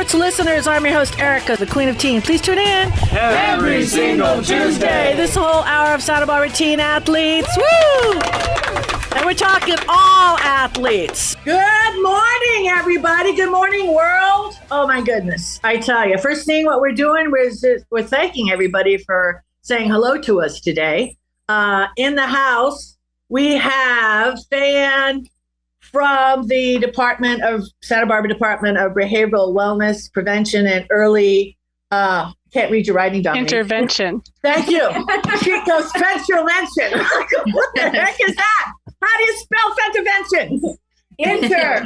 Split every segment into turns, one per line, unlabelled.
sports listeners. I'm your host, Erica, the Queen of Teen. Please tune in
every single Tuesday.
This whole hour of Santa Barbara teen athletes. Woo! And we're talking all athletes.
Good morning, everybody. Good morning, world. Oh, my goodness. I tell you, first thing what we're doing is we're thanking everybody for saying hello to us today. In the house, we have Fan from the Santa Barbara Department of Behavioral Wellness, Prevention, and Early, can't read your writing, Dominique.
Intervention.
Thank you. She goes, Fentervention. What the heck is that? How do you spell Fentervention?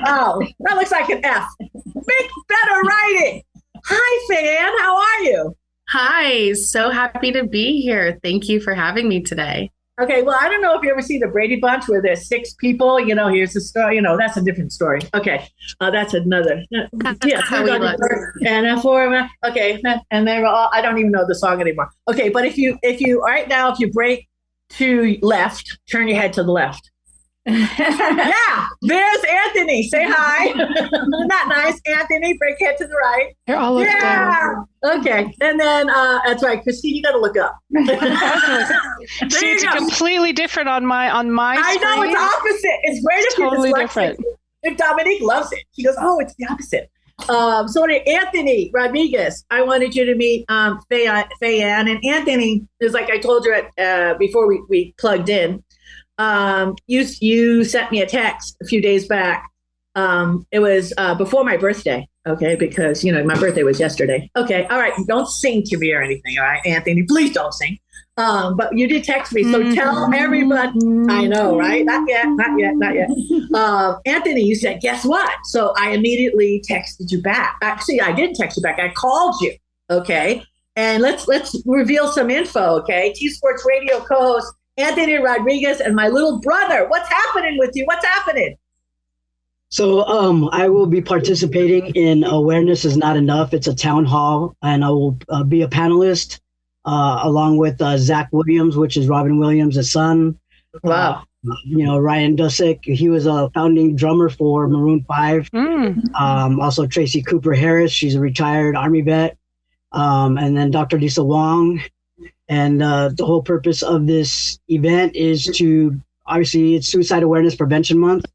Oh, that looks like an F. Make better writing. Hi, Fan. How are you?
Hi. So happy to be here. Thank you for having me today.
Okay, well, I don't know if you ever see the Brady Bunch where there's 6 people. Here's the story. That's a different story. Okay, that's another.
That's how we look.
And 4. Okay, and they were all. I don't even know the song anymore. Okay, but if you right now, if you break to left, turn your head to the left. Yeah, there's Anthony. Say hi. Not nice, Anthony. Break head to the right.
You're all looking down.
Okay, and then that's right, Christine. You got to look up.
See, it's completely different on my
I
screen.
know it's opposite. It's great if
totally
you're
different.
If Dominique loves it, she goes, "Oh, it's the opposite." So Anthony Rodriguez, I wanted you to meet Fayan, and Anthony is like I told you before we plugged in. You sent me a text a few days back. It was before my birthday, okay, because my birthday was yesterday. Okay, all right, don't sing to me or anything, all right, Anthony, please don't sing. But you did text me, so tell everybody. I know, right? Not yet. Anthony, you said, guess what? So I immediately texted you back. Actually, I didn't text you back. I called you, okay? And let's reveal some info, okay? T Sports Radio co-host Anthony Rodriguez and my little brother. What's happening with you? What's happening?
So I will be participating in Awareness is Not Enough. It's a town hall, and I will be a panelist along with Zach Williams, which is Robin Williams' son.
Wow.
Ryan Dusick. He was a founding drummer for Maroon 5. Also Tracy Cooper Harris. She's a retired Army vet. And then Dr. Lisa Wong. And the whole purpose of this event is obviously it's Suicide Awareness Prevention Month.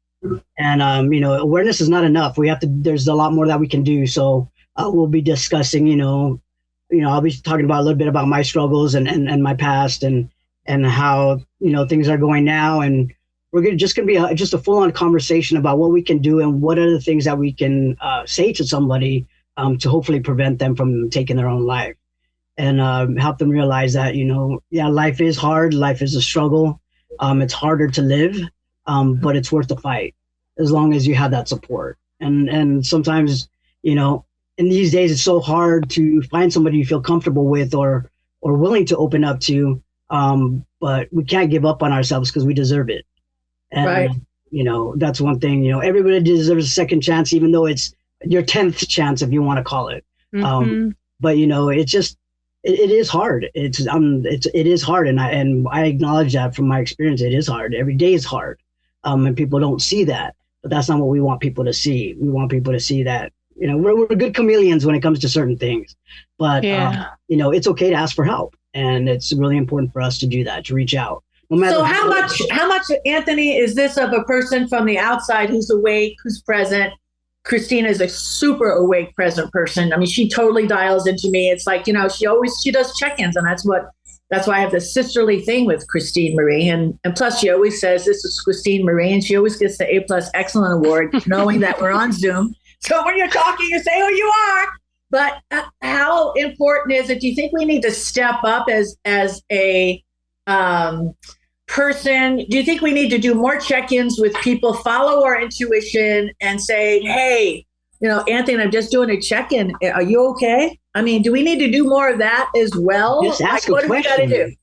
And, awareness is not enough. There's a lot more that we can do. So we'll be discussing, I'll be talking about a little bit about my struggles and my past and how, things are going now. And we're just going to be just a full on conversation about what we can do and what are the things that we can say to somebody to hopefully prevent them from taking their own life. And help them realize that, life is hard. Life is a struggle. It's harder to live, but it's worth the fight as long as you have that support. And sometimes, in these days, it's so hard to find somebody you feel comfortable with or willing to open up to. But we can't give up on ourselves because we deserve it. And,
right.
That's one thing, everybody deserves a second chance, even though it's your 10th chance, if you want to call it.
Mm-hmm.
But, it's just, it is hard. It is hard. And I acknowledge that from my experience. It is hard. Every day is hard. And people don't see that, but that's not what we want people to see. We want people to see that, we're good chameleons when it comes to certain things, but, it's okay to ask for help. And it's really important for us to do that, to reach out. No matter
how much, Anthony, is this of a person from the outside who's awake, who's present? Christina is a super awake, present person. I mean, she totally dials into me. It's like, she does check-ins, and that's why I have this sisterly thing with Christine Marie. And plus she always says, this is Christine Marie, and she always gets the A+ Excellent Award, knowing that we're on Zoom. So when you're talking, you say, oh, you are. But how important is it? Do you think we need to step up as a person? Do you think we need to do more check-ins with people, follow our intuition and say, hey, Anthony, I'm just doing a check-in. Are you okay? I mean, do we need to do more of that as well?
Just ask
what
a
do we
question.
got to do?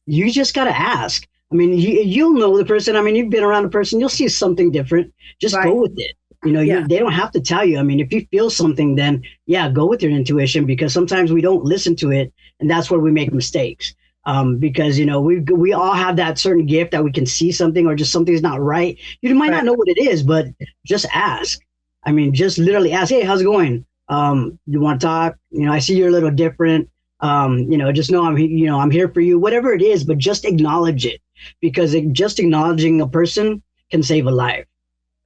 You just got to ask. I mean, you'll know the person. I mean, you've been around the person. You'll see something different. Just go with it. They don't have to tell you. I mean, if you feel something, then go with your intuition, because sometimes we don't listen to it. And that's where we make mistakes. Because, we all have that certain gift that we can see something or just something's not right. You might not know what it is, but just ask. I mean, just literally ask, hey, how's it going? You want to talk? I see you're a little different. Just know I'm here for you, whatever it is, but just acknowledge it, because just acknowledging a person can save a life.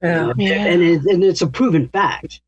Yeah.
And it's a proven fact.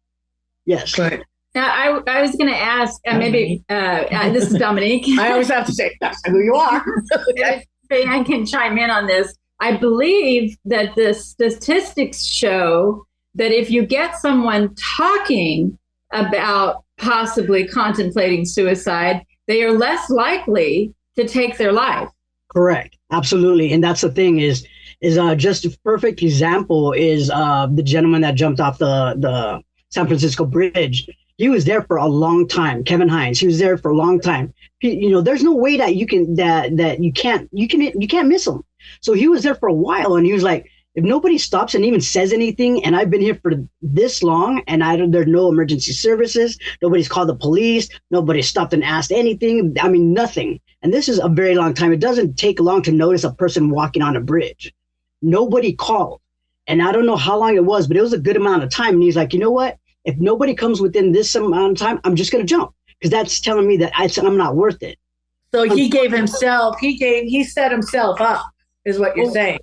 Yes.
Right.
Now, I was going to ask, maybe this is Dominique.
I always have to say, that's who you are.
If I can chime in on this. I believe that the statistics show that if you get someone talking about possibly contemplating suicide, they are less likely to take their life.
Correct. Absolutely. And that's the thing is just a perfect example is the gentleman that jumped off the San Francisco Bridge. He was there for a long time. Kevin Hines. He was there for a long time. There's no way that you can't miss him. So he was there for a while, and he was like, if nobody stops and even says anything, and I've been here for this long, and there's no emergency services, nobody's called the police, nobody stopped and asked anything. I mean, nothing. And this is a very long time. It doesn't take long to notice a person walking on a bridge. Nobody called. And I don't know how long it was, but it was a good amount of time. And he's like, you know what? If nobody comes within this amount of time, I'm just going to jump, because that's telling me that I'm not worth it.
So he set himself up, is what you're saying.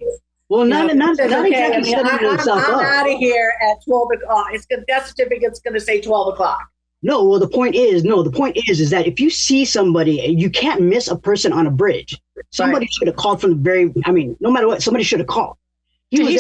Well, not exactly
I'm
setting himself up.
out of here at 12 o'clock. That certificate's going to say 12 o'clock.
No, well, the point is that if you see somebody, you can't miss a person on a bridge. Somebody should have called no matter what, somebody should have called.
Did he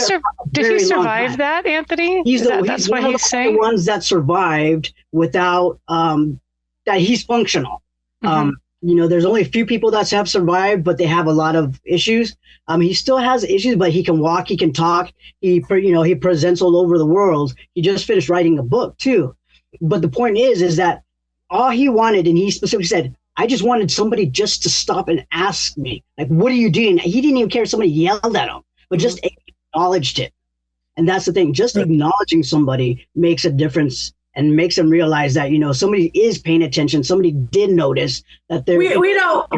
survive that, Anthony?
He's
one
of the ones that survived without that he's functional.
Mm-hmm.
There's only a few people that have survived, but they have a lot of issues. He still has issues, but he can walk, he can talk. He presents all over the world. He just finished writing a book too. But the point is that all he wanted, and he specifically said, I just wanted somebody just to stop and ask me, like, what are you doing? He didn't even care if somebody yelled at him, but just acknowledged it. And that's the thing. Just acknowledging somebody makes a difference and makes them realize that, somebody is paying attention. Somebody did notice that they're.
We don't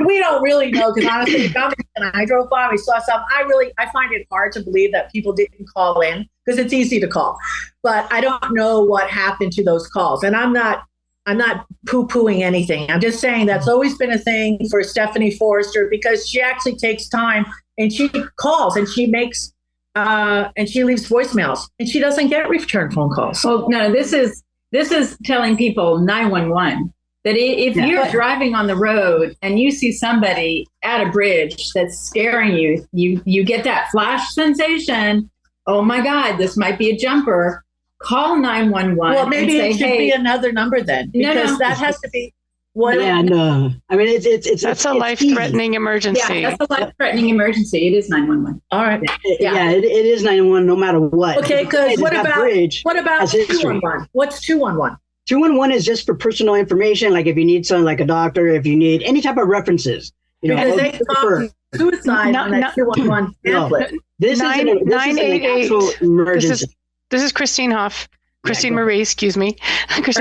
really know, because honestly, when I drove by, we saw some. I find it hard to believe that people didn't call in, because it's easy to call, but I don't know what happened to those calls. And I'm not poo-pooing anything. I'm just saying that's always been a thing for Stephanie Forrester, because she actually takes time and she calls and she makes and she leaves voicemails, and she doesn't get return phone calls.
Well, no, this is telling people 911 that if you're driving on the road and you see somebody at a bridge that's scaring you get that flash sensation. Oh my God, this might be a jumper. Call 911.
Well, maybe
and say,
it should be another number then, because that has to be.
Yeah, no. I mean, it's
a life-threatening emergency.
Yeah, that's a life-threatening emergency. It is 911.
All right.
It is 911 no matter what.
Okay, because what about 211? What's 211?
211 is just for personal information, like if you need something like a doctor, if you need any type of references.
Because they talk suicide on that 211 pamphlet.
This is an actual emergency.
This is Christine Marie, Christine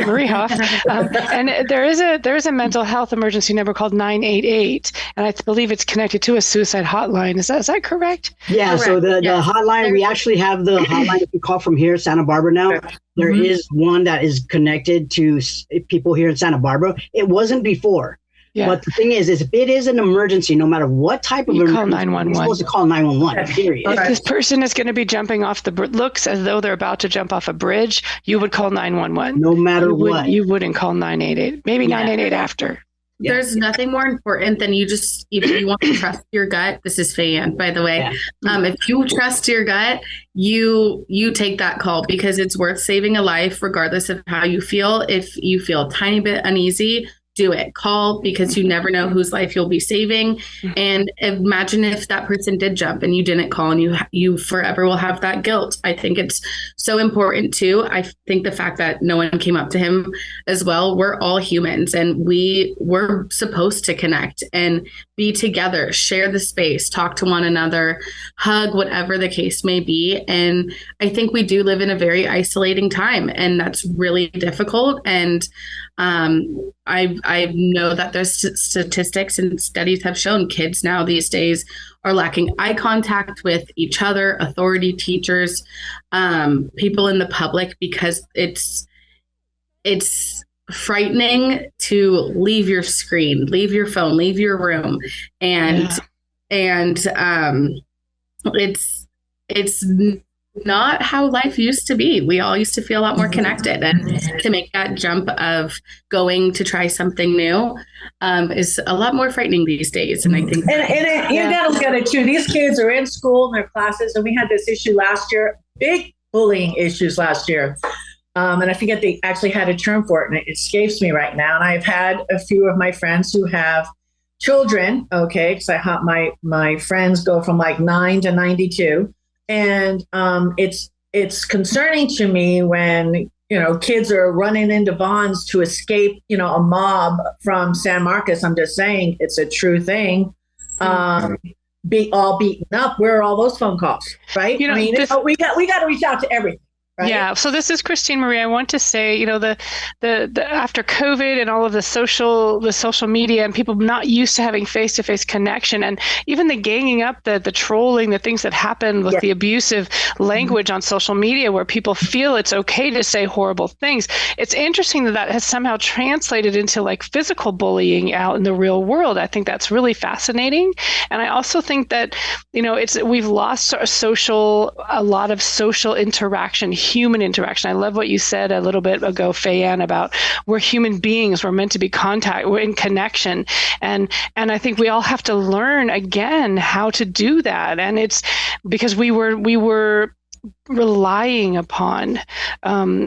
Marie Hoff. And there is a mental health emergency number called 988, and I believe it's connected to a suicide hotline. Is that correct?
Yeah. Correct. So the hotline, we actually have the hotline. If you call from here, Santa Barbara now, there is one that is connected to people here in Santa Barbara. It wasn't before. Yeah. But the thing is if it is an emergency, no matter what type of emergency,
call 911.
You're supposed to call 911, period.
If this person is going to be jumping off looks as though they're about to jump off a bridge, you would call 911.
No matter what.
You wouldn't call 988. Maybe 988 after.
Yeah. There's nothing more important than if you want to trust your gut. This is Fayan, by the way. Yeah. If you trust your gut, you take that call, because it's worth saving a life regardless of how you feel. If you feel a tiny bit uneasy, do it. Call, because you never know whose life you'll be saving. And imagine if that person did jump and you didn't call, and you forever will have that guilt. I think it's so important too. I think the fact that no one came up to him as well. We're all humans, and we're supposed to connect and be together, share the space, talk to one another, hug, whatever the case may be. And I think we do live in a very isolating time, and that's really difficult. And I know that there's statistics and studies have shown kids now these days are lacking eye contact with each other, authority, teachers, people in the public, because it's frightening to leave your screen, leave your phone, leave your room. And it's not how life used to be. We all used to feel a lot more connected, and to make that jump of going to try something new is a lot more frightening these days. And I think
you gotta look at it too. These kids are in school in their classes, and we had this issue last year, big bullying issues last year. And I forget they actually had a term for it, and it escapes me right now. And I've had a few of my friends who have children, okay, because my friends go from like 9 to 92. And it's concerning to me when, kids are running into bonds to escape, a mob from San Marcos. I'm just saying it's a true thing. Be all beaten up. Where are all those phone calls, right? We got to reach out to everything. Right?
Yeah. So this is Christine Marie. I want to say, the after COVID and all of the social media and people not used to having face-to-face connection, and even the ganging up, the trolling, the things that happen with the abusive language on social media, where people feel it's okay to say horrible things. It's interesting that has somehow translated into like physical bullying out in the real world. I think that's really fascinating. And I also think that, we've lost a lot of social interaction, human interaction. I love what you said a little bit ago, Fayan, about we're human beings. We're meant to be we're in connection. And I think we all have to learn again how to do that. And it's because we were relying upon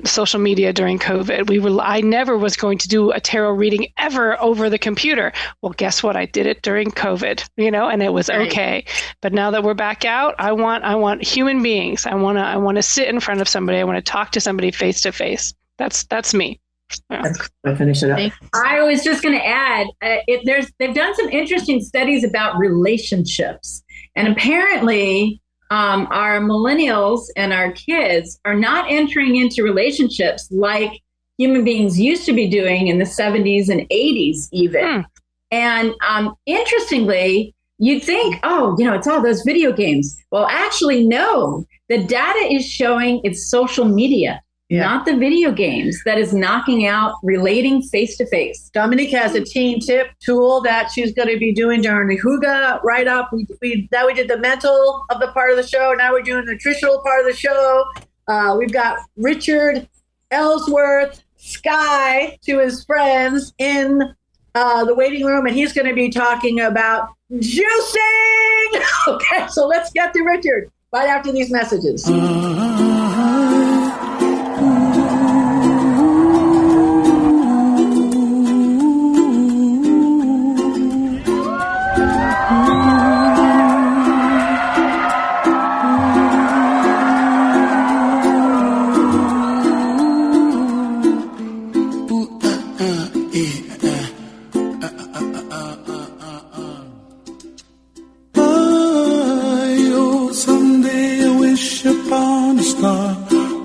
social media during COVID. I never was going to do a tarot reading ever over the computer. Well, guess what? I did it during COVID, and it was okay. But now that we're back out, I want human beings. I want to sit in front of somebody. I want to talk to somebody face to face. That's me. Yeah.
I'll finish it up.
I was just going to add, they've done some interesting studies about relationships, and apparently our millennials and our kids are not entering into relationships like human beings used to be doing in the 70s and 80s even. And interestingly, you'd think, it's all those video games. Well, actually, no. The data is showing it's social media, not the video games, that is knocking out relating face-to-face.
Dominique has a teen tip tool that she's going to be doing during the Hygge write-up. We did the mental of the part of the show. Now we're doing the nutritional part of the show. We've got Richard Ellsworth, Sky, to his friends in the waiting room, and he's going to be talking about juicing. Okay, so let's get to Richard right after these messages.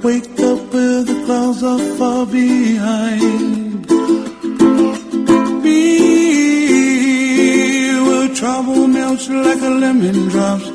Wake up with the clouds are far behind. Be where trouble melts like a lemon drops.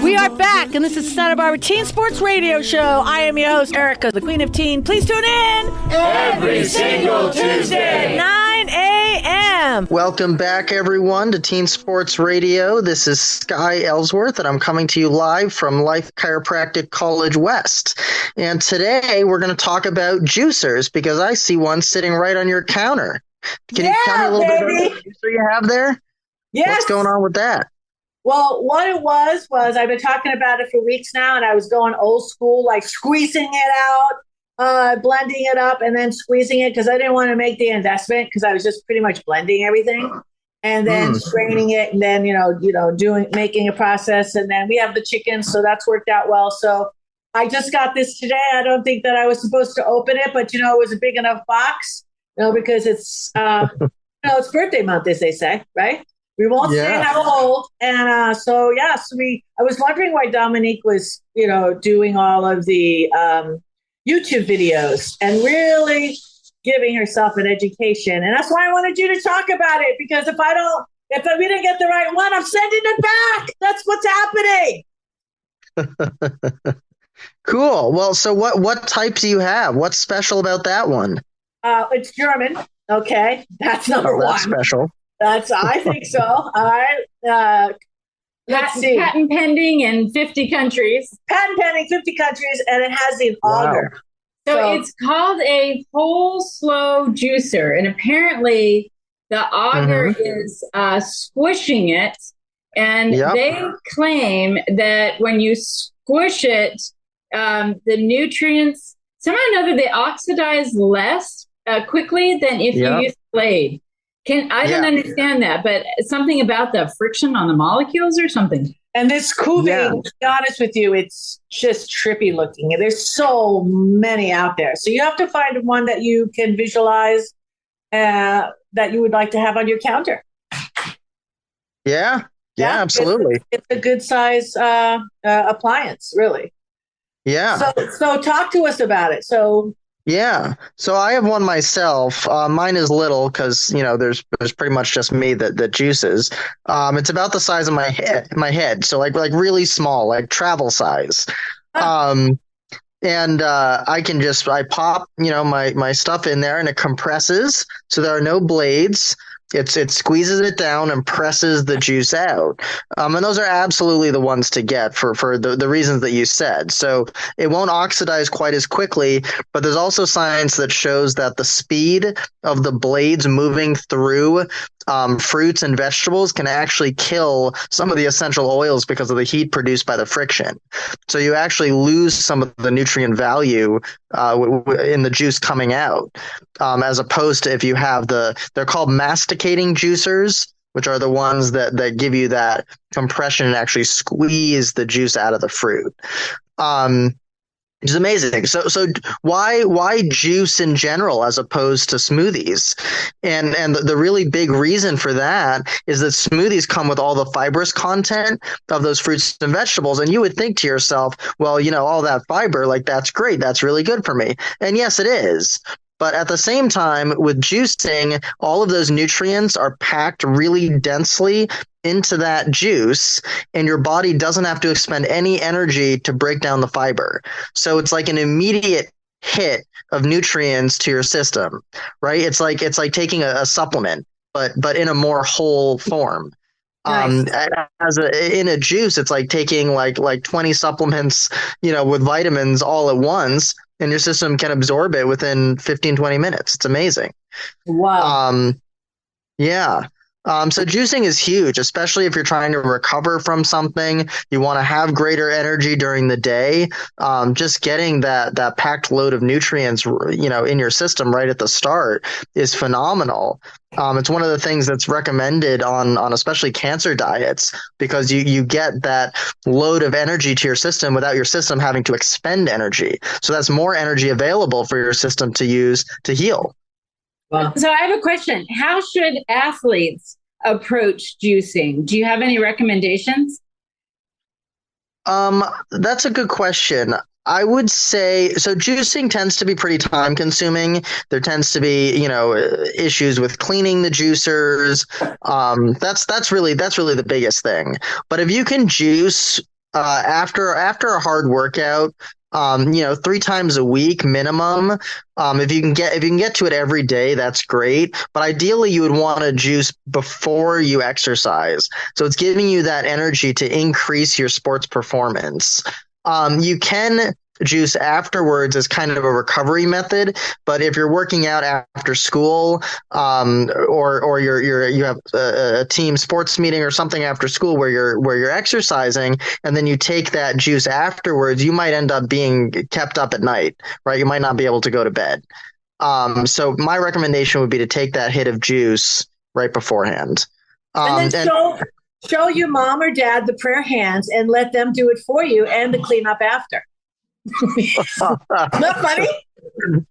We are back, and this is Santa Barbara Teen Sports Radio Show. I am your host, Erica, the Queen of Teen. Please tune in
every single Tuesday,
9 a.m.
Welcome back, everyone, to Teen Sports Radio. This is Sky Ellsworth, and I'm coming to you live from Life Chiropractic College West. And today we're going to talk about juicers, because I see one sitting right on your counter. Can you tell me a little bit about the juicer you have there?
Yes.
What's going on with that?
Well, what it was I've been talking about it for weeks now, and I was going old school, like squeezing it out, blending it up, and then squeezing it, because I didn't want to make the investment, because I was just pretty much blending everything and then straining it, and then making a process, and then we have the chickens, so that's worked out well. So I just got this today. I don't think that I was supposed to open it, but it was a big enough box, because it's it's birthday month, as they say, right? We won't say how old. And I was wondering why Dominique was, doing all of the YouTube videos and really giving herself an education. And that's why I wanted you to talk about it, because if we didn't get the right one, I'm sending it back. That's what's happening.
Cool. Well, so what type do you have? What's special about that one?
It's German. Okay, that's number one.
That's special.
I think so. All right. Let's see.
Patent pending in 50 countries.
Patent pending 50 countries, and it has the auger.
So it's called a whole slow juicer, and apparently the auger is squishing it, and they claim that when you squish it, the nutrients somehow or another they oxidize less quickly than if you use blade. I don't understand that, but something about the friction on the molecules or something.
And this kuving, to be honest with you, it's just trippy looking. There's so many out there. So you have to find one that you can visualize that you would like to have on your counter.
Yeah, absolutely.
It's a good size appliance, really.
Yeah.
So talk to us about it. So
I have one myself. Mine is little because there's pretty much just me that juices. It's about the size of my head, so like really small, like travel size. And I pop my stuff in there and it compresses, so there are no blades. It squeezes it down and presses the juice out. And those are absolutely the ones to get for the reasons that you said. So it won't oxidize quite as quickly, but there's also science that shows that the speed of the blades moving through fruits and vegetables can actually kill some of the essential oils because of the heat produced by the friction. So you actually lose some of the nutrient value in the juice coming out, as opposed to if you have they're called masticating juicers, which are the ones that give you that compression and actually squeeze the juice out of the fruit. Which is amazing. So why juice in general as opposed to smoothies? And the really big reason for that is that smoothies come with all the fibrous content of those fruits and vegetables. And you would think to yourself, well, all that fiber, like that's great. That's really good for me. And yes, it is. But at the same time, with juicing, all of those nutrients are packed really densely into that juice, and your body doesn't have to expend any energy to break down the fiber. So it's like an immediate hit of nutrients to your system, right? It's like taking a supplement, but in a more whole form. Nice. In a juice, it's like taking like 20 supplements, with vitamins all at once, and your system can absorb it within 15-20 minutes. It's amazing.
Wow.
So juicing is huge, especially if you're trying to recover from something. You want to have greater energy during the day. Just getting that packed load of nutrients, in your system right at the start is phenomenal. It's one of the things that's recommended on especially cancer diets, because you get that load of energy to your system without your system having to expend energy. So that's more energy available for your system to use to heal.
Wow. So I have a question. How should athletes approach juicing? Do you have any recommendations?
That's a good question. I would say, so juicing tends to be pretty time consuming. There tends to be, issues with cleaning the juicers. That's really the biggest thing. But if you can juice after a hard workout, 3 times a week minimum. If you can get to it every day, that's great. But ideally, you would want to juice before you exercise, so it's giving you that energy to increase your sports performance. You can juice afterwards as kind of a recovery method, but if you're working out after school, or you have a team sports meeting or something after school where you're exercising, and then you take that juice afterwards, you might end up being kept up at night, right? You might not be able to go to bed. So my recommendation would be to take that hit of juice right beforehand.
And then show your mom or dad the prayer hands and let them do it for you and the cleanup after. Not funny?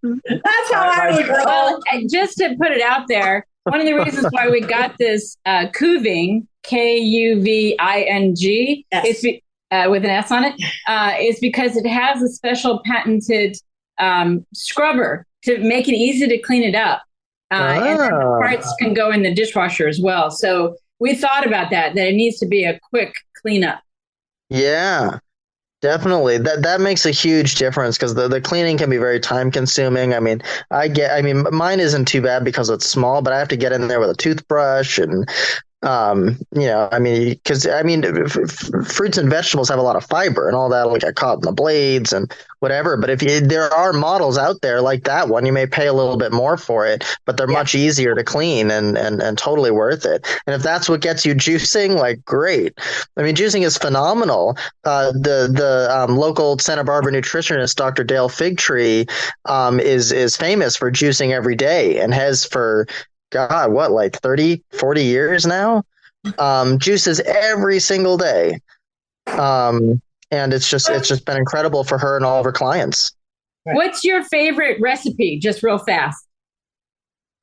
That's how I would roll.
Well, just to put it out there, one of the reasons why we got this kuving, Kuving, yes, with an S on it, is because it has a special patented scrubber to make it easy to clean it up. And then the parts can go in the dishwasher as well. So we thought about that it needs to be a quick cleanup.
Yeah. Definitely. That makes a huge difference because the cleaning can be very time consuming. I mean, mine isn't too bad because it's small, but I have to get in there with a toothbrush and because fruits and vegetables have a lot of fiber and all that will get caught in the blades and whatever. But there are models out there like that one, you may pay a little bit more for it, but they're much easier to clean and totally worth it. And if that's what gets you juicing, like, great. I mean, juicing is phenomenal. The local Santa Barbara nutritionist, Dr. Dale Figtree, is famous for juicing every day and has for God, what, like 30, 40 years now? Juices every single day. And it's just been incredible for her and all of her clients.
What's your favorite recipe? Just real fast.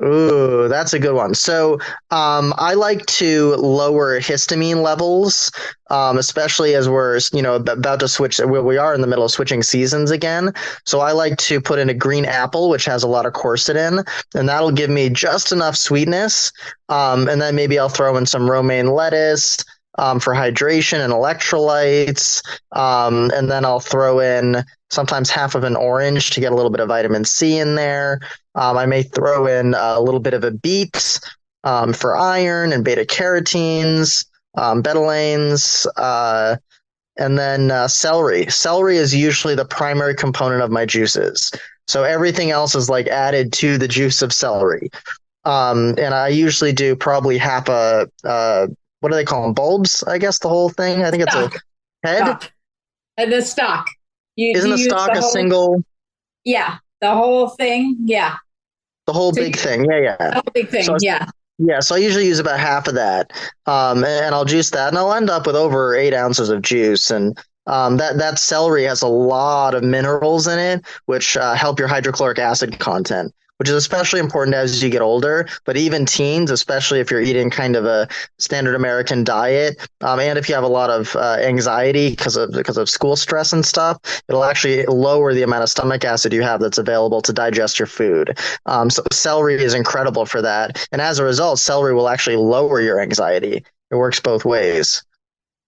Ooh, that's a good one. So I like to lower histamine levels, especially as we're about to switch. We are in the middle of switching seasons again. So I like to put in a green apple, which has a lot of quercetin, and that'll give me just enough sweetness. And then maybe I'll throw in some romaine lettuce for hydration and electrolytes. And then I'll throw in sometimes half of an orange to get a little bit of vitamin C in there. I may throw in a little bit of a beet for iron and beta carotenes, betalains, and then celery. Celery is usually the primary component of my juices. So everything else is like added to the juice of celery. And I usually do probably half a, what do they call them? Bulbs, I guess, the whole thing. I think
Stock.
It's a head.
Stock. The stock.
Isn't the stock a single?
Yeah, the whole thing. Yeah.
The whole big thing. Yeah.
The whole big thing. Yeah.
Yeah, so I usually use about half of that, and I'll juice that, and I'll end up with over 8 ounces of juice. And that celery has a lot of minerals in it, which help your hydrochloric acid content, which is especially important as you get older. But even teens, especially if you're eating kind of a standard American diet, and if you have a lot of anxiety because of school stress and stuff, it'll actually lower the amount of stomach acid you have that's available to digest your food. So celery is incredible for that. And as a result, celery will actually lower your anxiety. It works both ways.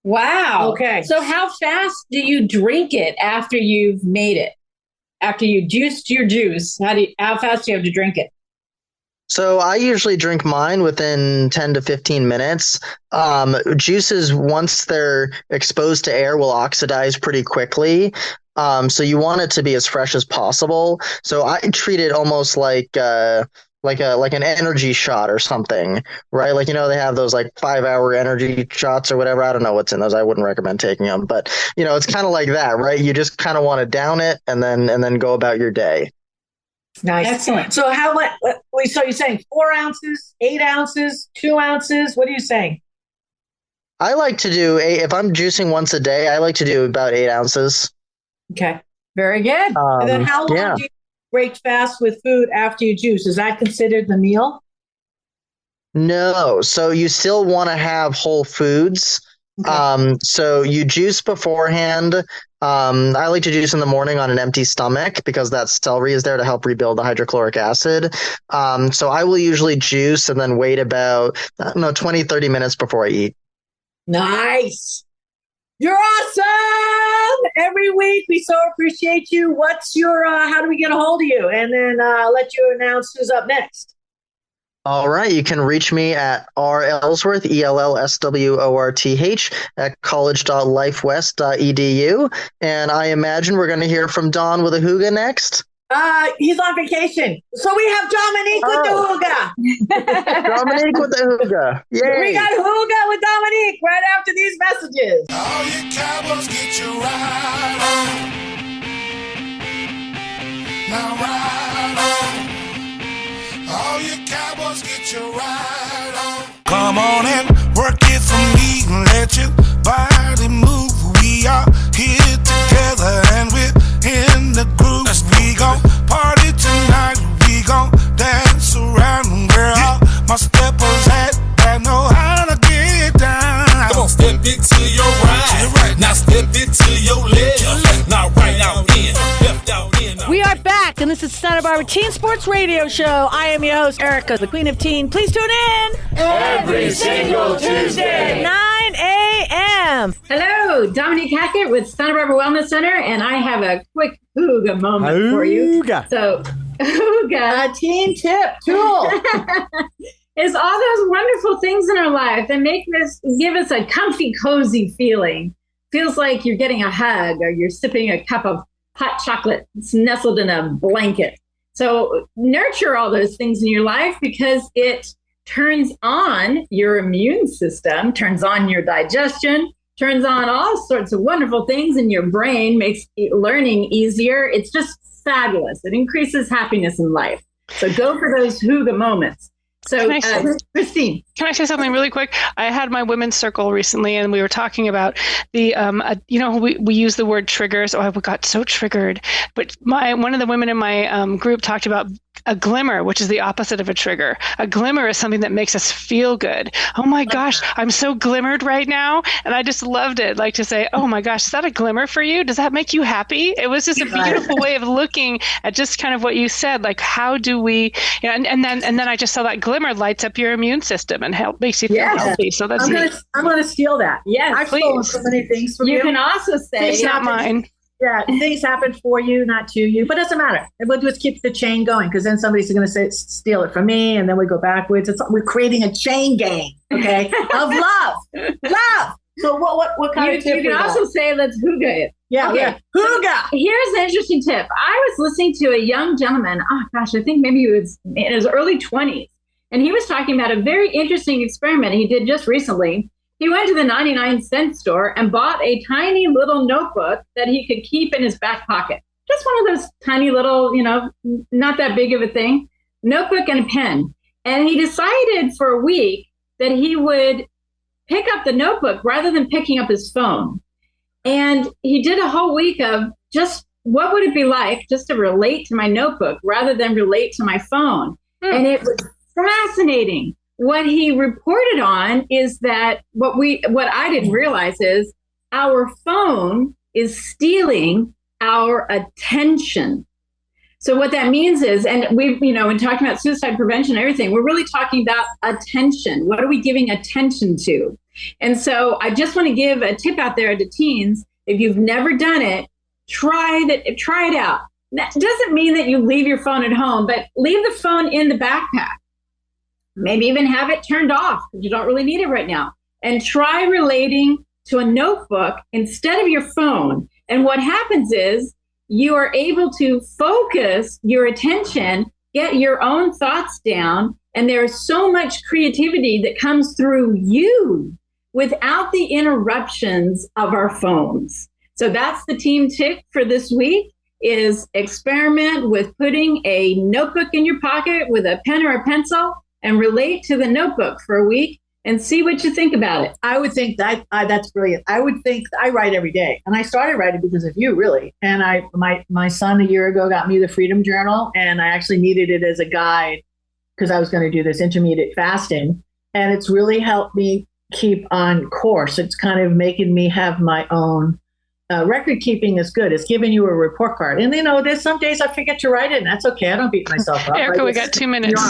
Wow.
Okay.
So how fast do you drink it after you've made it? After you juiced your juice, how fast do you have to drink it?
So I usually drink mine within 10 to 15 minutes. Juices, once they're exposed to air, will oxidize pretty quickly. So you want it to be as fresh as possible. So I treat it almost like an energy shot or something, right? Like, they have those like 5-hour energy shots or whatever. I don't know what's in those. I wouldn't recommend taking them, but it's kind of like that, right? You just kind of want to down it and then go about your day.
Nice.
Excellent.
So how much? So you're saying 4 ounces, 8 ounces, 2 ounces? What are you saying?
I like to do if I'm juicing once a day, I like to do about 8 ounces.
Okay. Very good. And then how long do you break fast with food after you juice? Is that considered the meal?
No. So you still want to have whole foods. Okay. So you juice beforehand. I like to juice in the morning on an empty stomach because that celery is there to help rebuild the hydrochloric acid. So I will usually juice and then wait about 20, 30 minutes before I eat.
Nice. You're awesome. Every week we so appreciate you. What's your how do we get a hold of you? And then let you announce who's up next.
All right. You can reach me at rellsworth, ELLSWORTH, at college.lifewest.edu. And I imagine we're going to hear from Don with a hooga next.
He's on vacation. So we have Dominique with the hooga.
Dominique with the hooga. Yay.
We got hooga with Dominique right after these messages.
All you cowboys get your ride on. Now ride on. All you cowboys get your ride on. Come on and work it for me and let your body move. We are here together and we're in the groove. We gon' party tonight. We gon' dance around where all my steppers at. I know how to get down.
Come on, step it to your right. Now step it to your left. Now right out in, left out in.
We are back, and this is Santa Barbara Teen Sports Radio Show. I am your host, Erica, the Queen of Teen. Please tune in
every single Tuesday,
9 a.m.
Hello, Hello, Dominique Hackett with Santa Barbara Wellness Center, and I have a quick Hooga moment for you. So, Hooga.
A team tip tool.
Is all those wonderful things in our life that give us a comfy, cozy feeling. Feels like you're getting a hug or you're sipping a cup of hot chocolate nestled in a blanket. So nurture all those things in your life because it turns on your immune system, turns on your digestion, turns on all sorts of wonderful things in your brain, makes learning easier. It's just fabulous. It increases happiness in life. So go for those Hooga moments. So, Christine.
Can I say something really quick? I had my women's circle recently, and we were talking about the, we use the word triggers. Oh, I got so triggered. But one of the women in my group talked about a glimmer, which is the opposite of a trigger. A glimmer is something that makes us feel good. Oh my gosh, I'm so glimmered right now. And I just loved it. Like to say, oh my gosh, is that a glimmer for you? Does that make you happy? It was just a beautiful way of looking at just kind of what you said. Like, how do we, and then I just saw that glimmer lights up your immune system and makes you feel healthy. So that's
I'm going to steal that.
Yes,
I've stolen so many things from you.
You can also say
it's not mine.
Yeah, things happen for you, not to you, but it doesn't matter. We'll just keep the chain going because then somebody's going to steal it from me, and then we go backwards. We're creating a chain gang, okay, of love. So what kind of tip?
You can also say, let's Hooga it.
Yeah, okay. Hooga.
Here's an interesting tip. I was listening to a young gentleman. Oh gosh, I think maybe he was in his early 20s, and he was talking about a very interesting experiment he did just recently. He went to the 99-cent store and bought a tiny little notebook that he could keep in his back pocket. Just one of those tiny little, not that big of a thing, notebook and a pen. And he decided for a week that he would pick up the notebook rather than picking up his phone. And he did a whole week of just what would it be like just to relate to my notebook rather than relate to my phone. And it was fascinating. What he reported on is that what I didn't realize is our phone is stealing our attention. So what that means is, and we've, when talking about suicide prevention and everything, we're really talking about attention. What are we giving attention to? And so I just want to give a tip out there to teens. If you've never done it, try it out. That doesn't mean that you leave your phone at home, but leave the phone in the backpack. Maybe even have it turned off because you don't really need it right now. And try relating to a notebook instead of your phone. And what happens is you are able to focus your attention, get your own thoughts down, and there's so much creativity that comes through you without the interruptions of our phones. So that's the team tip for this week is experiment with putting a notebook in your pocket with a pen or a pencil and relate to the notebook for a week and see what you think about it.
I would think that that's brilliant. I would think I write every day, and I started writing because of you, really. And my son a year ago got me the Freedom Journal, and I actually needed it as a guide because I was going to do this intermittent fasting, and it's really helped me keep on course. It's kind of making me have my own. Record keeping is good. It's giving you a report card. And there's some days I forget to write it, and that's okay. I don't beat myself up.
Erica, we got 2 minutes.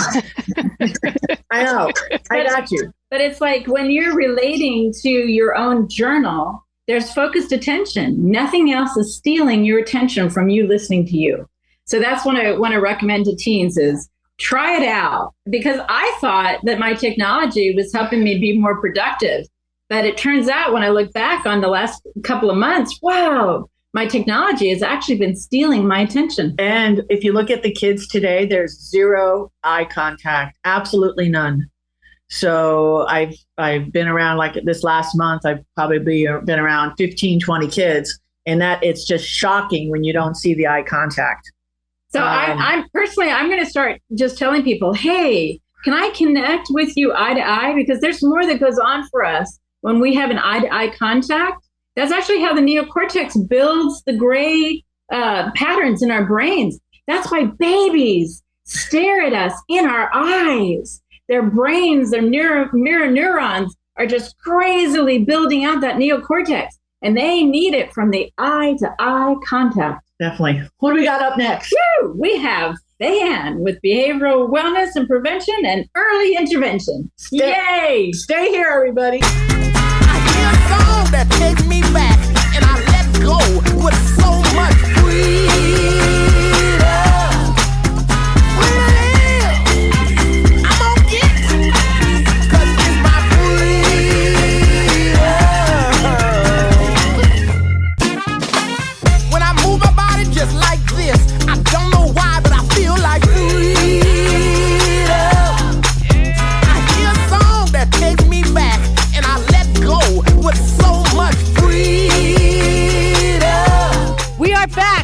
I know. I got you.
But it's like when you're relating to your own journal, there's focused attention. Nothing else is stealing your attention from you listening to you. So that's what I want to recommend to teens is try it out. Because I thought that my technology was helping me be more productive. But it turns out when I look back on the last couple of months, wow, my technology has actually been stealing my attention.
And if you look at the kids today, there's zero eye contact, absolutely none. So I've been around like this last month, I've probably been around 15, 20 kids. And that it's just shocking when you don't see the eye contact.
So I'm going to start just telling people, hey, can I connect with you eye to eye? Because there's more that goes on for us. When we have an eye-to-eye contact, that's actually how the neocortex builds the gray patterns in our brains. That's why babies stare at us in our eyes. Their brains, their mirror neurons are just crazily building out that neocortex, and they need it from the eye-to-eye contact.
Definitely. What do we got up next?
Woo! We have Fan with behavioral wellness and prevention and early intervention. Yay!
Stay here, everybody.
I hear a song that takes me back.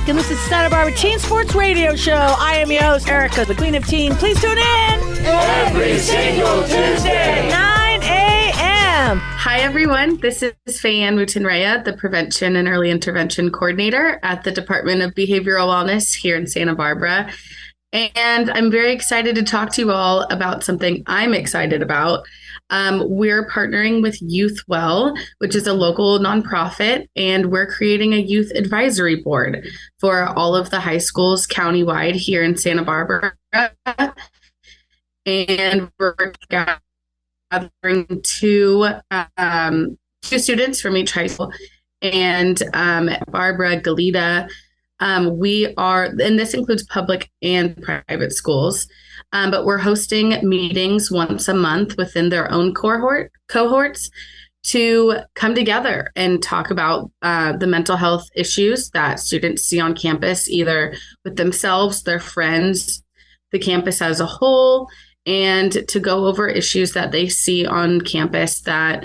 back, and this is Santa Barbara Teen Sports Radio Show. I am your host, Erica, the Queen of Teen. Please tune in
Every single Tuesday.
9 a.m.
Hi, everyone. This is Fayanne Mutinrea, the Prevention and Early Intervention Coordinator at the Department of Behavioral Wellness here in Santa Barbara. And I'm very excited to talk to you all about something I'm excited about. We're partnering with Youth Well, which is a local nonprofit, and we're creating a youth advisory board for all of the high schools countywide here in Santa Barbara. And we're gathering two students from each high school, and Barbara Galita. We are, and this includes public and private schools, but we're hosting meetings once a month within their own cohorts to come together and talk about the mental health issues that students see on campus, either with themselves, their friends, the campus as a whole, and to go over issues that they see on campus that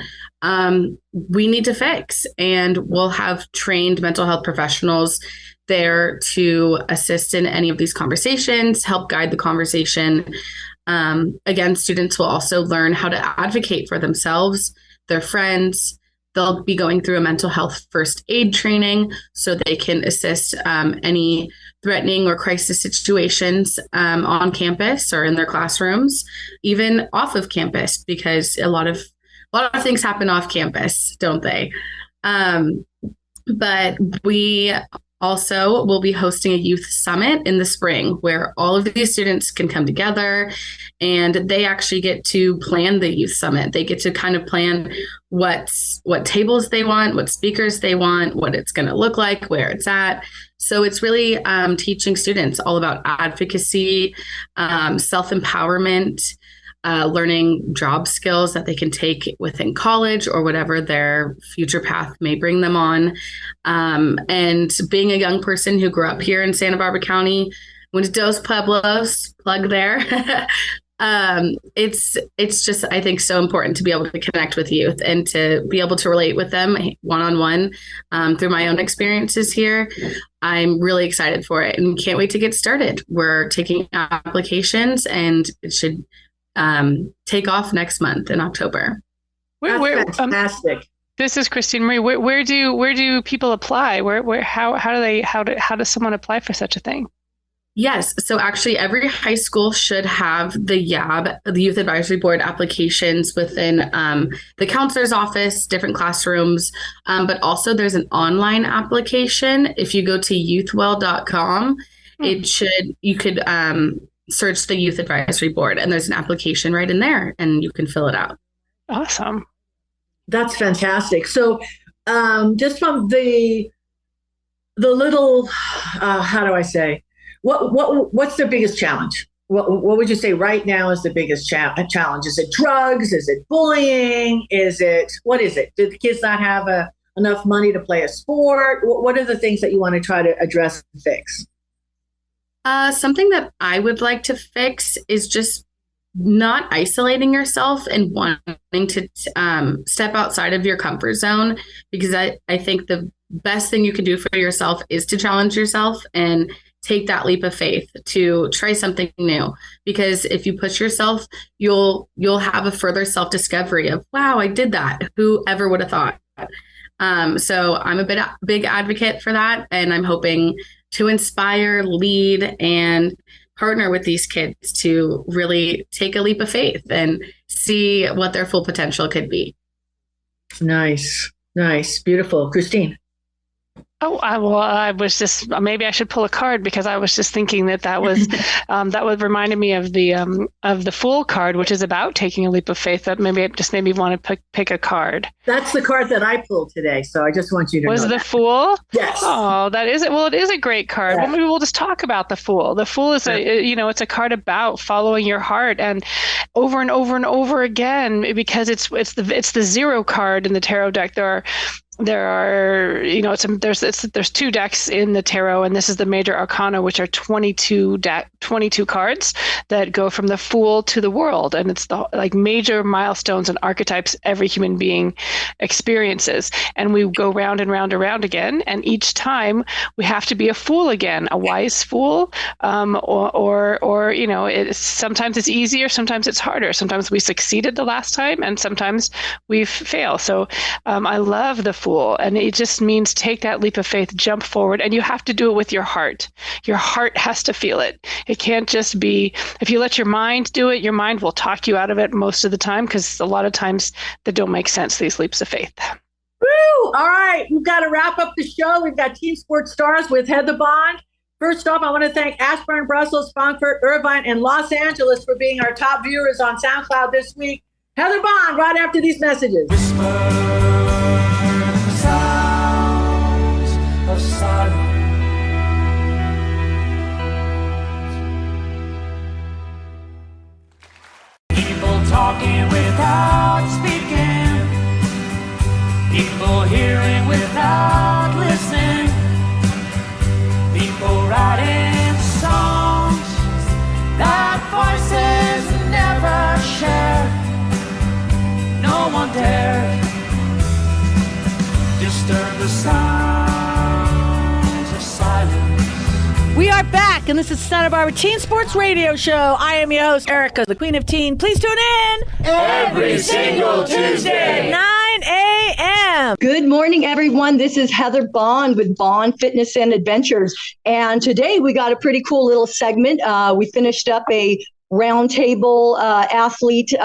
we need to fix. And we'll have trained mental health professionals there to assist in any of these conversations, help guide the conversation. Again, students will also learn how to advocate for themselves, their friends. They'll be going through a mental health first aid training so they can assist any threatening or crisis situations on campus or in their classrooms, even off of campus, because a lot of things happen off campus, don't they? But we also will be hosting a youth summit in the spring where all of these students can come together, and they actually get to plan the youth summit. They get to kind of plan what tables they want, what speakers they want, what it's going to look like, where it's at. So it's really teaching students all about advocacy, self-empowerment, learning job skills that they can take within college or whatever their future path may bring them on. And being a young person who grew up here in Santa Barbara County, went to Dos Pueblos, plug there. It's just, I think, so important to be able to connect with youth and to be able to relate with them one-on-one through my own experiences here. I'm really excited for it and can't wait to get started. We're taking applications and it should take off next month in October.
That's fantastic.
This is Christine Marie. Where do people apply? How does someone apply for such a thing?
Yes. So actually every high school should have the YAB, the Youth Advisory Board applications within the counselor's office, different classrooms. But also there's an online application. If you go to youthwell.com, you could search the Youth Advisory Board, and there's an application right in there, and you can fill it out.
Awesome.
That's fantastic. So just from the little, how do I say, what's the biggest challenge? What would you say right now is the biggest challenge? Is it drugs? Is it bullying? What is it? Do the kids not have enough money to play a sport? What are the things that you want to try to address and fix?
Something that I would like to fix is just not isolating yourself and wanting to step outside of your comfort zone, because I think the best thing you can do for yourself is to challenge yourself and take that leap of faith to try something new. Because if you push yourself, you'll have a further self-discovery of, wow, I did that. Who ever would have thought? So I'm a big advocate for that, and I'm hoping to inspire, lead, and partner with these kids to really take a leap of faith and see what their full potential could be.
Nice. Beautiful. Christine.
Oh, I was just, maybe I should pull a card, because I was just thinking that was reminded me of the Fool card, which is about taking a leap of faith. That maybe it just made me want to pick a card.
That's the card that I pulled today, so I just want you to know.
Was the
that.
Fool?
Yes.
Oh, that is it. Well, it is a great card.
Yeah.
Well, maybe we'll just talk about the Fool. The Fool is it's a card about following your heart, and over and over and over again, because it's the zero card in the tarot deck. There are there are, there's 2 decks in the tarot, and this is the major arcana, which are 22 cards that go from the Fool to the World, and it's the major milestones and archetypes every human being experiences, and we go round and round and round again, and each time we have to be a fool again, a wise fool, or sometimes it's easier, sometimes it's harder, sometimes we succeeded the last time, and sometimes we fail. So I love the Fool. And it just means take that leap of faith, jump forward, and you have to do it with your heart. Your heart has to feel it. It can't just be, if you let your mind do it, your mind will talk you out of it most of the time, because a lot of times they don't make sense, these leaps of faith.
Woo! All right, we've got to wrap up the show. We've got Team Sports Stars with Heather Bond. First off, I want to thank Ashburn, Brussels, Frankfurt, Irvine, and Los Angeles for being our top viewers on SoundCloud this week. Heather Bond, right after these messages.
Of silence. People talking without speaking, people hearing without listening, people writing songs that voices never share. No one dared disturb the sounds of silence.
We are back, and this is Santa Barbara Teen Sports Radio Show. I am your host, Erica, the Queen of Teen. Please tune in
Every single Tuesday,
9 a.m.
Good morning, everyone. This is Heather Bond with Bond Fitness and Adventures. And today we got a pretty cool little segment. We finished up a roundtable athlete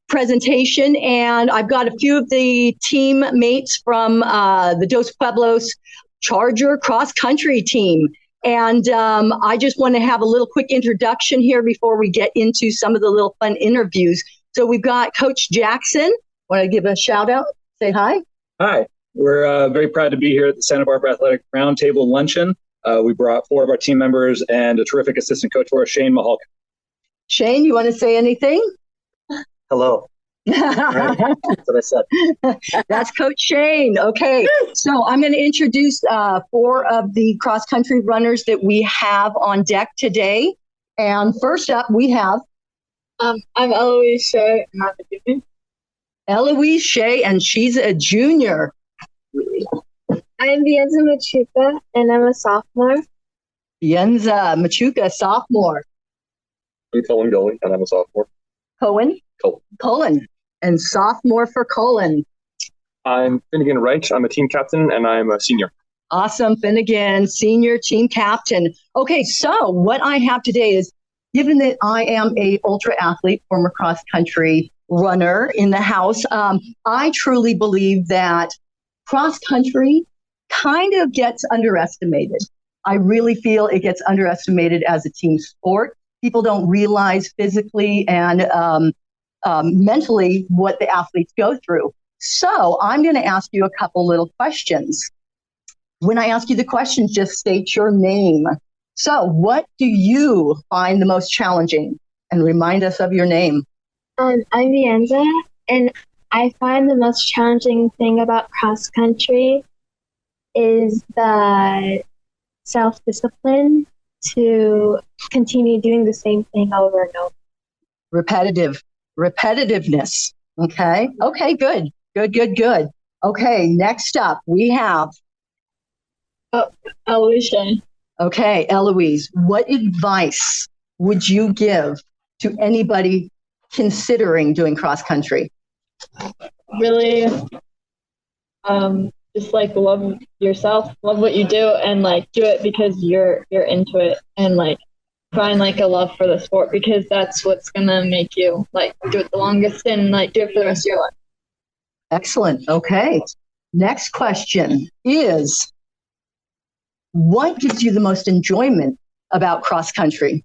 presentation, and I've got a few of the teammates from the Dos Pueblos Charger cross country team. And I just want to have a little quick introduction here before we get into some of the little fun interviews. So we've got Coach Jackson. Want to give a shout out? Say hi.
Hi. We're very proud to be here at the Santa Barbara Athletic Roundtable Luncheon. We brought 4 of our team members and a terrific assistant coach for us, Shane Mahalka.
Shane, you want to say anything?
Hello. Right. That's what I said.
That's Coach Shane. Okay, so I'm going to introduce 4 of the cross-country runners that we have on deck today. And first up, we have...
I'm Eloise Shea, and I'm a junior.
Eloise Shea, and she's a junior.
I'm Bienza Machuca, and I'm a sophomore.
Bienza Machuca, sophomore.
I'm Cullen Gully, and I'm a sophomore.
Cullen, and sophomore for Cullen.
I'm Finnegan Reich. I'm a team captain, and I'm a senior.
Awesome, Finnegan, senior team captain. Okay, so what I have today is, given that I am a ultra athlete, former cross country runner in the house, I truly believe that cross country kind of gets underestimated. I really feel it gets underestimated as a team sport. People don't realize physically and mentally what the athletes go through. So I'm going to ask you a couple little questions. When I ask you the questions, just state your name. So what do you find the most challenging? And remind us of your name.
I'm Bienza, and I find the most challenging thing about cross country is the self-discipline to continue doing the same thing over and over. Repetitiveness.
Okay, good. Okay, next up we have
Eloise.
Okay, Eloise, what advice would you give to anybody considering doing cross country?
Really, just like love yourself, love what you do, and like do it because you're into it, and like find like a love for the sport, because that's what's gonna make you like do it the longest and like do it for the rest of your life.
Excellent. Okay. Next question is, what gives you the most enjoyment about cross country?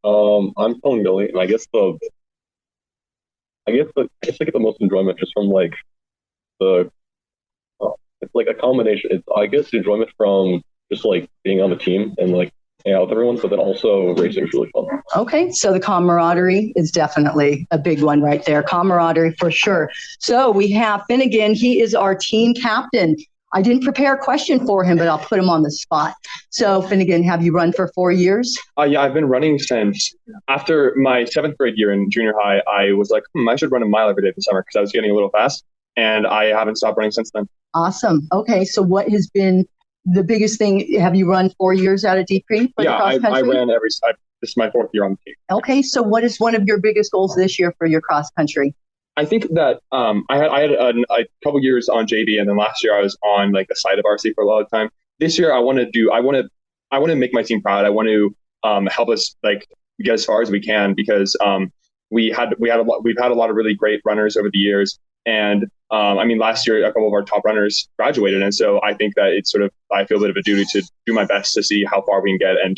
I'm Cullen Gully, and I guess I get the most enjoyment just from like it's like a combination. It's I guess enjoyment from just like being on the team and like with everyone, but then also racing is really fun.
Okay, so the camaraderie is definitely a big one right there. Camaraderie for sure. So we have Finnegan. He is our team captain. I didn't prepare a question for him, but I'll put him on the spot. So Finnegan, have you run for 4 years?
Yeah, I've been running since after my 7th grade year in junior high. I was like, I should run a mile every day this summer because I was getting a little fast, and I haven't stopped running since then.
Awesome. Okay, so what has been the biggest thing? Have you run 4 years out of Deep Creek for the cross country?
I ran this is my 4th year on the team.
Okay, so what is one of your biggest goals this year for your cross country?
I think that I had a couple years on JV, and then last year I was on like the side of RC for a lot of time. This year I want to make my team proud. I want to help us like get as far as we can, because we've had a lot of really great runners over the years, and last year a couple of our top runners graduated, and so I think that it's I feel a bit of a duty to do my best to see how far we can get, and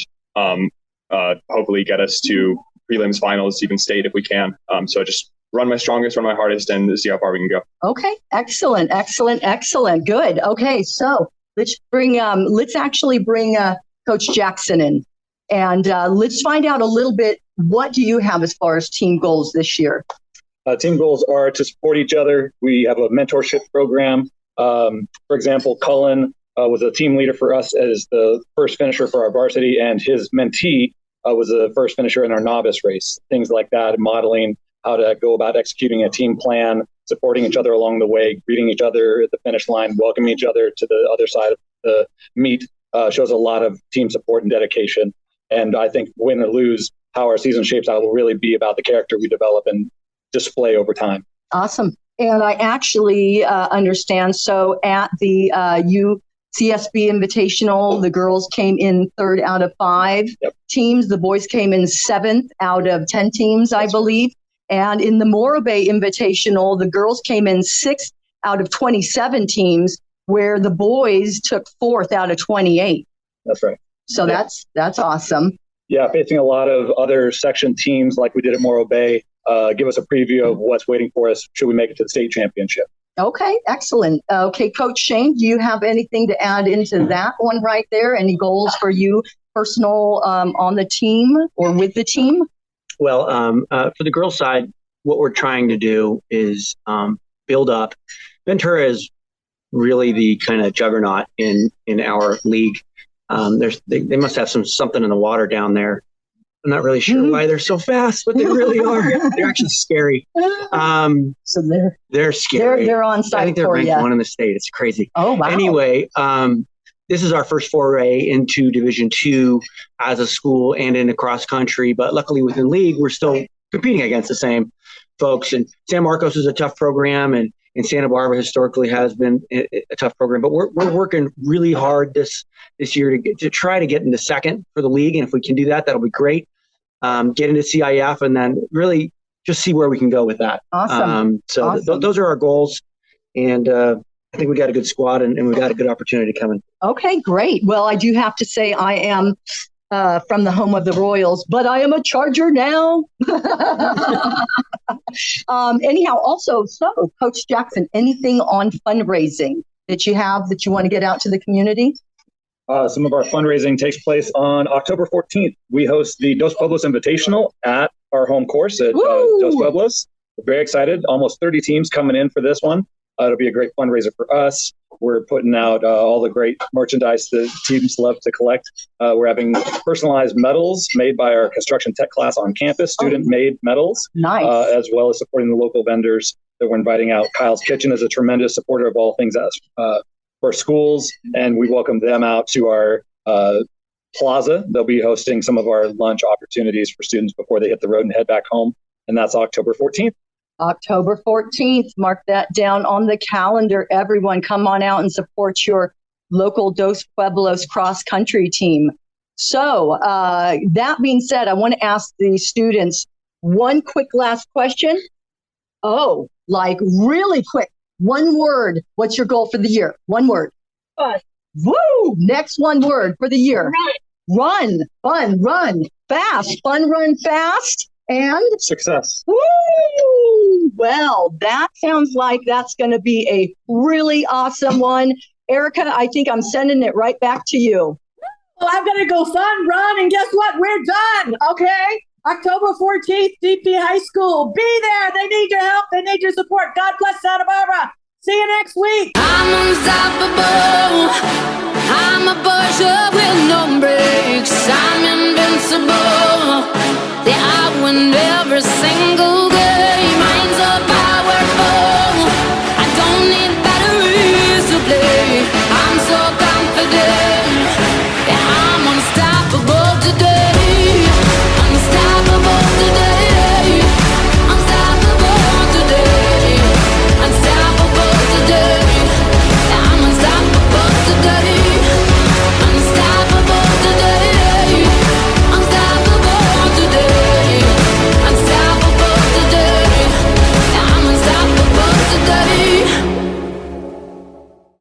hopefully get us to prelims, finals, even state if we can. So just run my strongest, run my hardest, and see how far we can go.
Okay, excellent. Good. Okay, so let's actually bring Coach Jackson in, and let's find out a little bit. What do you have as far as team goals this year?
Team goals are to support each other. We have a mentorship program. For example, Cullen was a team leader for us as the first finisher for our varsity, and his mentee was the first finisher in our novice race. Things like that, modeling how to go about executing a team plan, supporting each other along the way, greeting each other at the finish line, welcoming each other to the other side of the meet, shows a lot of team support and dedication. And I think win or lose, how our season shapes out will really be about the character we develop and display over time.
Awesome. And I actually understand. So at the UCSB Invitational, the girls came in 3rd out of 5 teams. The boys came in 7th out of 10 teams, I believe. And in the Morro Bay Invitational, the girls came in 6th out of 27 teams, where the boys took 4th out of 28.
That's right.
So that's awesome.
Yeah, facing a lot of other section teams like we did at Morro Bay, give us a preview of what's waiting for us should we make it to the state championship.
Okay, excellent. Okay, Coach Shane, do you have anything to add into that one right there? Any goals for you personal on the team or with the team?
Well, for the girls' side, what we're trying to do is build up. Ventura is really the kind of juggernaut in our league. They must have something in the water down there. I'm not really sure why they're so fast, but they really are. They're actually scary.
So
they're scary.
They're on site.
I think they're ranked 1 in the state. It's crazy.
Oh wow.
Anyway, this is our first foray into Division II as a school and in the cross country. But luckily within league, we're still competing against the same folks. And San Marcos is a tough program, and Santa Barbara historically has been a tough program. But we're working really hard this year to try to get into 2nd for the league. And if we can do that, that'll be great. Get into CIF and then really just see where we can go with that.
Awesome.
Awesome. Those are our goals. And I think we got a good squad and we got a good opportunity coming.
Okay, great. Well, I do have to say I am from the home of the Royals, but I am a Charger now. Anyhow, also, so Coach Jackson, anything on fundraising that you have that you want to get out to the community?
Some of our fundraising takes place on October 14th. We host the Dos Pueblos Invitational at our home course at Dos Pueblos. We're very excited. Almost 30 teams coming in for this one. It'll be a great fundraiser for us. We're putting out all the great merchandise that teams love to collect. We're having personalized medals made by our construction tech class on campus, student-made medals,
nice.
As well as supporting the local vendors that we're inviting out. Kyle's Kitchen is a tremendous supporter of all things for schools, and we welcome them out to our plaza. They'll be hosting some of our lunch opportunities for students before they hit the road and head back home, and that's October 14th.
October 14th. Mark that down on the calendar. Everyone, come on out and support your local Dos Pueblos cross-country team. So that being said, I want to ask the students one quick last question. Oh, like really quick. One word. What's your goal for the year? One word.
Fun.
Woo! Next one word for the year. Run. Fun. Run. Fast. Fun. Run. Fast. And
success.
Woo! Well, that sounds like that's going to be a really awesome one. Erica, I think I'm sending it right back to you.
Well, I'm going to go fun run, and guess what? We're done. Okay. October 14th, DP High School. Be there. They need your help. They need your support. God bless Santa Barbara. See you next week.
I'm unstoppable. I'm a pusher with no brakes. I'm invincible. Yeah, I win.